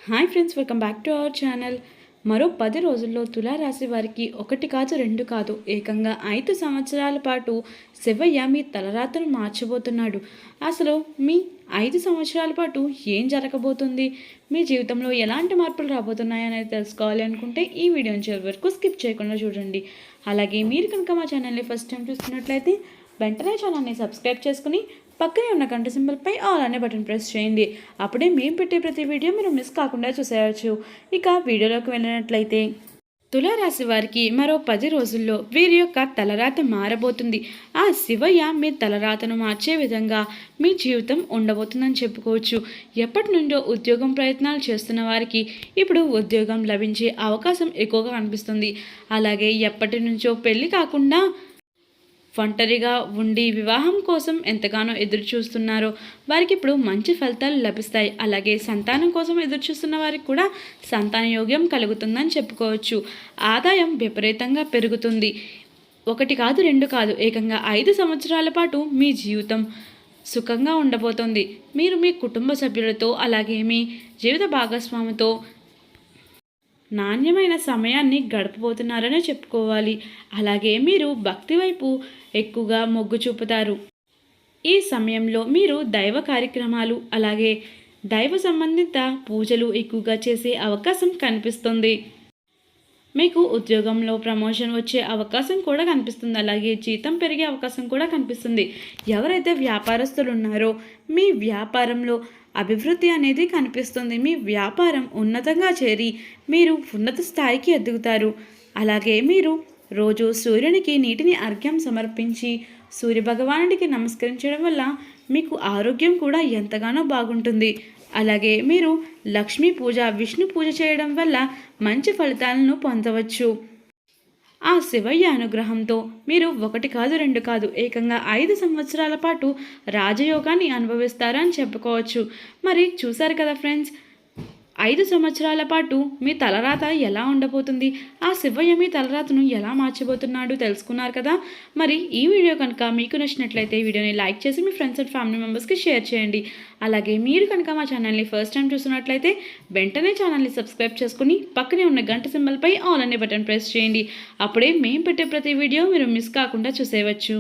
Hi friends, welcome back to our channel. మరో 10 రోజుల్లో తులారాశి వారికి 1 కాదు 2 కాదు ఏకంగా 5 సంవత్సరాల పాటు శివయ్య మీ తలరాతను మార్చబోతున్నాడు. అసలు మీ 5 సంవత్సరాల పాటు ఏం జరగబోతుంది, మీ జీవితంలో ఎలాంటి మార్పులు రాబోతున్నాయనేది తెలుసుకోవాలి అనుకుంటే ఈ వీడియోని చివరి వరకు స్కిప్ చేయకుండా చూడండి. అలాగే మీరు కనుక మా ఛానల్ని ఫస్ట్ టైం చూస్తున్నట్లయితే వెంటనే ఛానల్ని సబ్స్క్రైబ్ చేసుకుని పక్కనే ఉన్న గంట సింబల్పై ఆల్ అనే బటన్ ప్రెస్ చేయండి. అప్పుడే మేము పెట్టే ప్రతి వీడియో మీరు మిస్ కాకుండా చూసేయచ్చు. ఇక వీడియోలోకి వెళ్ళినట్లయితే తులారాశి వారికి మరో 10 రోజుల్లో వీరి యొక్క తలరాత మారబోతుంది. ఆ శివయ్య మీ తలరాతను మార్చే విధంగా మీ జీవితం ఉండబోతుందని చెప్పుకోవచ్చు. ఎప్పటి నుండో ఉద్యోగం ప్రయత్నాలు చేస్తున్న వారికి ఇప్పుడు ఉద్యోగం లభించే అవకాశం ఎక్కువగా కనిపిస్తుంది. అలాగే ఎప్పటి నుంచో పెళ్లి కాకుండా ఒంటరిగా ఉండి వివాహం కోసం ఎంతగానో ఎదురు చూస్తున్నారో వారికి ఇప్పుడు మంచి ఫలితాలు లభిస్తాయి. అలాగే సంతానం కోసం ఎదురు చూస్తున్న వారికి కూడా సంతాన యోగ్యం కలుగుతుందని చెప్పుకోవచ్చు. ఆదాయం విపరీతంగా పెరుగుతుంది. 1 కాదు 2 కాదు ఏకంగా 5 సంవత్సరాల పాటు మీ జీవితం సుఖంగా ఉండబోతోంది. మీరు మీ కుటుంబ సభ్యులతో అలాగే మీ జీవిత భాగస్వామితో నాణ్యమైన సమయాన్ని గడపబోతున్నారనే చెప్పుకోవాలి. అలాగే మీరు భక్తి వైపు ఎక్కువగా మొగ్గు చూపుతారు. ఈ సమయంలో మీరు దైవ కార్యక్రమాలు అలాగే దైవ సంబంధిత పూజలు ఎక్కువగా చేసే అవకాశం కనిపిస్తుంది. మీకు ఉద్యోగంలో ప్రమోషన్ వచ్చే అవకాశం కూడా కనిపిస్తుంది. అలాగే జీతం పెరిగే అవకాశం కూడా కనిపిస్తుంది. ఎవరైతే వ్యాపారస్తులు ఉన్నారో మీ వ్యాపారంలో అభివృద్ధి అనేది కనిపిస్తుంది. మీ వ్యాపారం ఉన్నతంగా చేరి మీరు ఉన్నత స్థాయికి ఎదుగుతారు. అలాగే మీరు రోజు సూర్యునికి నీటిని అర్ఘ్యం సమర్పించి సూర్యభగవానుడికి నమస్కరించడం వల్ల మీకు ఆరోగ్యం కూడా ఎంతగానో బాగుంటుంది. అలాగే మీరు లక్ష్మీ పూజ విష్ణు పూజ చేయడం వల్ల మంచి ఫలితాలను పొందవచ్చు. ఆ శివయ్య అనుగ్రహంతో మీరు 1 కాదు 2 కాదు ఏకంగా 5 సంవత్సరాల పాటు రాజయోగాన్ని అనుభవిస్తారని చెప్పుకోవచ్చు. మరి చూసారు కదా ఫ్రెండ్స్, 5 సంవత్సరాల పాటు మీ తలరాత ఎలా ఉండబోతుంది, ఆ శివయ్య మీ తలరాతను ఎలా మార్చబోతున్నాడు తెలుసుకున్నారు కదా. మరి ఈ వీడియో కనుక మీకు నచ్చినట్లయితే వీడియోని లైక్ చేసి మీ ఫ్రెండ్స్ అండ్ ఫ్యామిలీ మెంబర్స్కి షేర్ చేయండి. అలాగే మీరు కనుక మా ఛానల్ని ఫస్ట్ టైం చూస్తున్నట్లయితే వెంటనే ఛానల్ని సబ్స్క్రైబ్ చేసుకుని పక్కనే ఉన్న గంట సింబల్పై ఆల్ అనే బటన్ ప్రెస్ చేయండి. అప్పుడే మేము పెట్టే ప్రతి వీడియో మీరు మిస్ కాకుండా చూసేయవచ్చు.